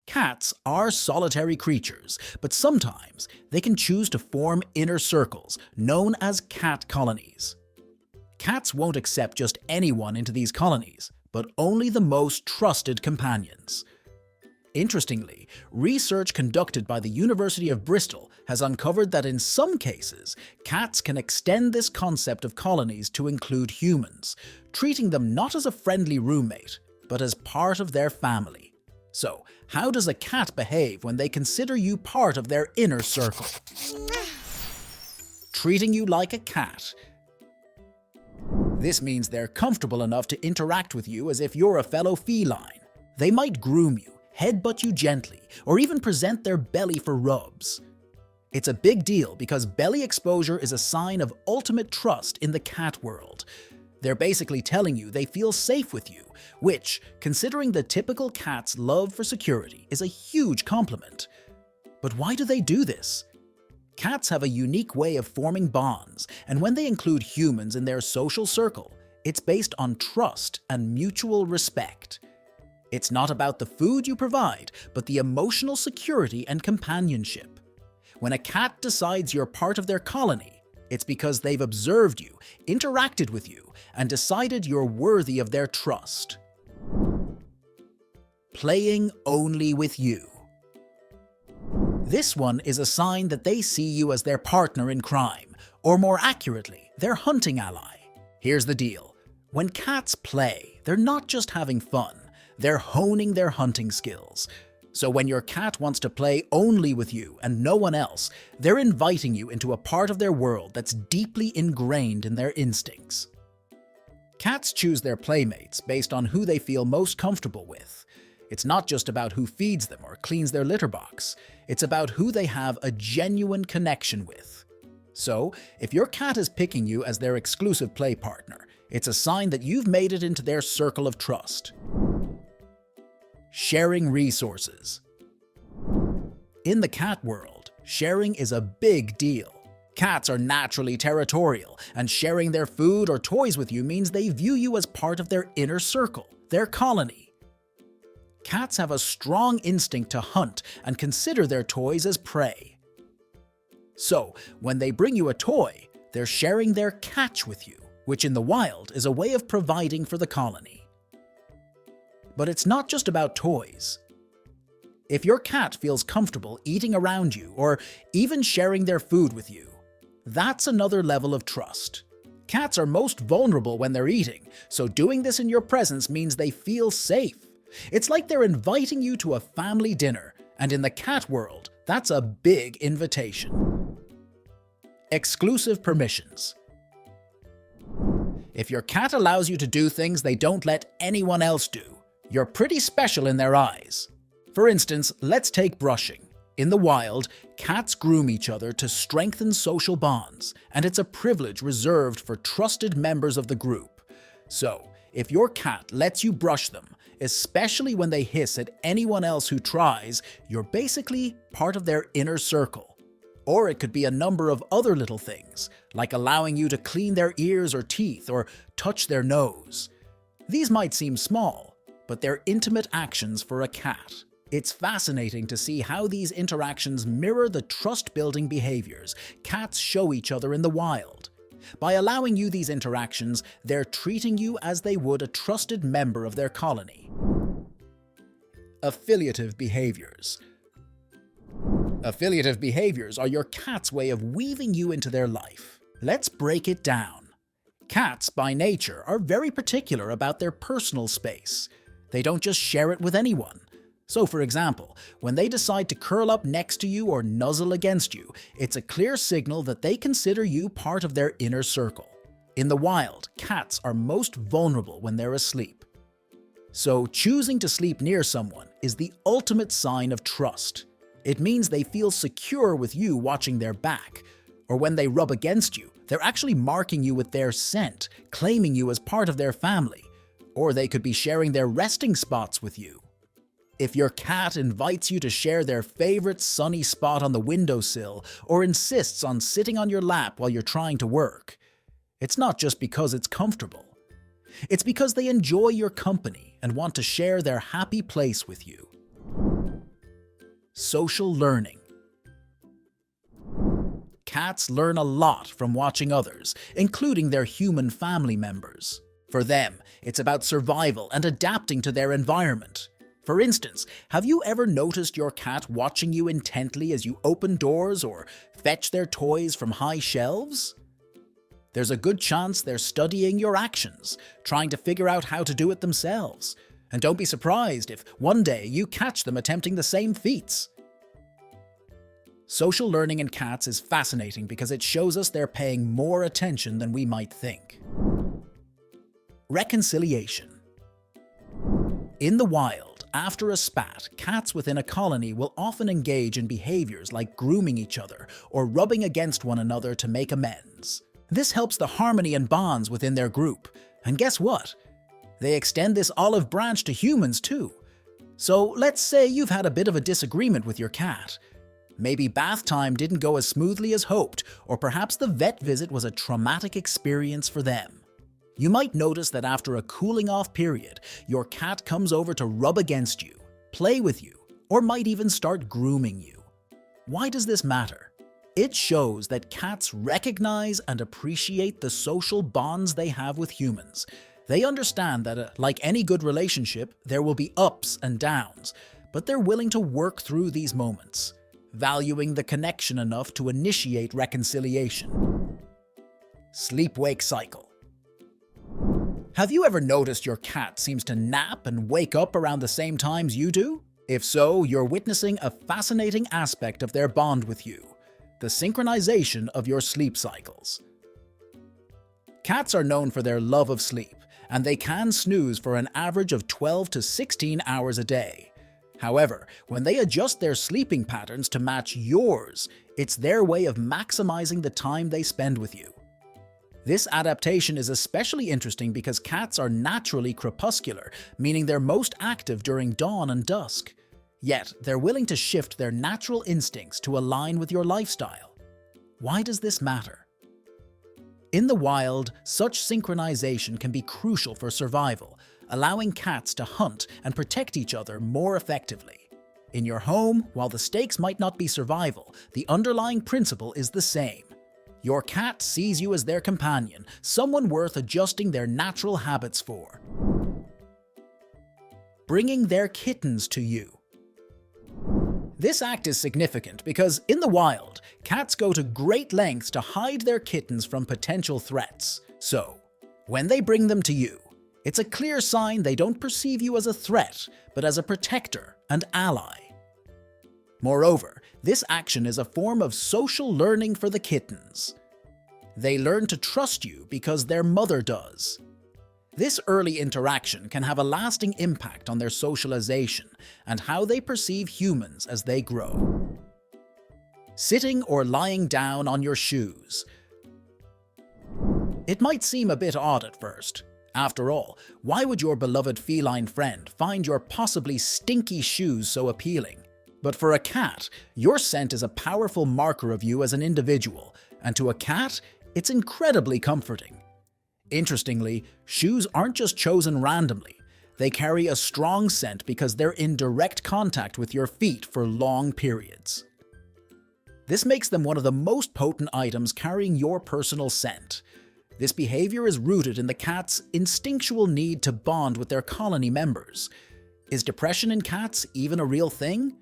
Cats are solitary creatures, but sometimes they can choose to form inner circles, known as cat colonies. Cats won't accept just anyone into these colonies, but only the most trusted companions. Interestingly, research conducted by the University of Bristol has uncovered that in some cases, cats can extend this concept of colonies to include humans, treating them not as a friendly roommate, but as part of their family. So, how does a cat behave when they consider you part of their inner circle? Treating you like a cat. This means they're comfortable enough to interact with you as if you're a fellow feline. They might groom you, headbutt you gently, or even present their belly for rubs. It's a big deal because belly exposure is a sign of ultimate trust in the cat world. They're basically telling you they feel safe with you, which, considering the typical cat's love for security, is a huge compliment. But why do they do this? Cats have a unique way of forming bonds, and when they include humans in their social circle, it's based on trust and mutual respect. It's not about the food you provide, but the emotional security and companionship. When a cat decides you're part of their colony, it's because they've observed you, interacted with you, and decided you're worthy of their trust. Playing only with you. This one is a sign that they see you as their partner in crime, or more accurately, their hunting ally. Here's the deal. When cats play, they're not just having fun, they're honing their hunting skills. So when your cat wants to play only with you and no one else, they're inviting you into a part of their world that's deeply ingrained in their instincts. Cats choose their playmates based on who they feel most comfortable with. It's not just about who feeds them or cleans their litter box. It's about who they have a genuine connection with. So, if your cat is picking you as their exclusive play partner, it's a sign that you've made it into their circle of trust. Sharing resources. In the cat world, sharing is a big deal. Cats are naturally territorial, and sharing their food or toys with you means they view you as part of their inner circle, their colony. Cats have a strong instinct to hunt and consider their toys as prey. So, when they bring you a toy, they're sharing their catch with you, which in the wild is a way of providing for the colony. But it's not just about toys. If your cat feels comfortable eating around you or even sharing their food with you, that's another level of trust. Cats are most vulnerable when they're eating, so doing this in your presence means they feel safe. It's like they're inviting you to a family dinner, and in the cat world, that's a big invitation. Exclusive permissions. If your cat allows you to do things they don't let anyone else do, you're pretty special in their eyes. For instance, let's take brushing. In the wild, cats groom each other to strengthen social bonds, and it's a privilege reserved for trusted members of the group. So, if your cat lets you brush them, especially when they hiss at anyone else who tries, you're basically part of their inner circle. Or it could be a number of other little things, like allowing you to clean their ears or teeth or touch their nose. These might seem small, but they're intimate actions for a cat. It's fascinating to see how these interactions mirror the trust-building behaviors cats show each other in the wild. By allowing you these interactions, they're treating you as they would a trusted member of their colony. Affiliative behaviors. Affiliative behaviors are your cat's way of weaving you into their life. Let's break it down. Cats, by nature, are very particular about their personal space. They don't just share it with anyone. So, for example, when they decide to curl up next to you or nuzzle against you, it's a clear signal that they consider you part of their inner circle. In the wild, cats are most vulnerable when they're asleep. So, choosing to sleep near someone is the ultimate sign of trust. It means they feel secure with you watching their back. Or when they rub against you, they're actually marking you with their scent, claiming you as part of their family. Or they could be sharing their resting spots with you. If your cat invites you to share their favorite sunny spot on the windowsill or insists on sitting on your lap while you're trying to work, it's not just because it's comfortable. It's because they enjoy your company and want to share their happy place with you. Social learning. Cats learn a lot from watching others, including their human family members. For them, it's about survival and adapting to their environment. For instance, have you ever noticed your cat watching you intently as you open doors or fetch their toys from high shelves? There's a good chance they're studying your actions, trying to figure out how to do it themselves. And don't be surprised if one day you catch them attempting the same feats. Social learning in cats is fascinating because it shows us they're paying more attention than we might think. Reconciliation. In the wild, after a spat, cats within a colony will often engage in behaviors like grooming each other or rubbing against one another to make amends. This helps the harmony and bonds within their group. And guess what? They extend this olive branch to humans too. So let's say you've had a bit of a disagreement with your cat. Maybe bath time didn't go as smoothly as hoped, or perhaps the vet visit was a traumatic experience for them. You might notice that after a cooling off period, your cat comes over to rub against you, play with you, or might even start grooming you. Why does this matter? It shows that cats recognize and appreciate the social bonds they have with humans. They understand that, like any good relationship, there will be ups and downs, but they're willing to work through these moments, valuing the connection enough to initiate reconciliation. Sleep-wake cycle. Have you ever noticed your cat seems to nap and wake up around the same times you do? If so, you're witnessing a fascinating aspect of their bond with you: the synchronization of your sleep cycles. Cats are known for their love of sleep, and they can snooze for an average of 12 to 16 hours a day. However, when they adjust their sleeping patterns to match yours, it's their way of maximizing the time they spend with you. This adaptation is especially interesting because cats are naturally crepuscular, meaning they're most active during dawn and dusk. Yet, they're willing to shift their natural instincts to align with your lifestyle. Why does this matter? In the wild, such synchronization can be crucial for survival, allowing cats to hunt and protect each other more effectively. In your home, while the stakes might not be survival, the underlying principle is the same. Your cat sees you as their companion, someone worth adjusting their natural habits for. Bringing their kittens to you. This act is significant because, in the wild, cats go to great lengths to hide their kittens from potential threats. So, when they bring them to you, it's a clear sign they don't perceive you as a threat, but as a protector and ally. Moreover, this action is a form of social learning for the kittens. They learn to trust you because their mother does. This early interaction can have a lasting impact on their socialization and how they perceive humans as they grow. Sitting or lying down on your shoes. It might seem a bit odd at first. After all, why would your beloved feline friend find your possibly stinky shoes so appealing? But for a cat, your scent is a powerful marker of you as an individual, and to a cat, it's incredibly comforting. Interestingly, shoes aren't just chosen randomly. They carry a strong scent because they're in direct contact with your feet for long periods. This makes them one of the most potent items carrying your personal scent. This behavior is rooted in the cat's instinctual need to bond with their colony members. Is depression in cats even a real thing?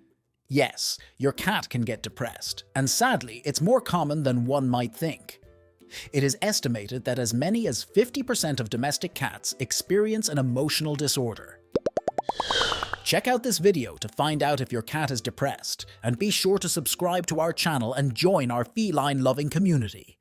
Yes, your cat can get depressed, and sadly, it's more common than one might think. It is estimated that as many as 50% of domestic cats experience an emotional disorder. Check out this video to find out if your cat is depressed, and be sure to subscribe to our channel and join our feline-loving community.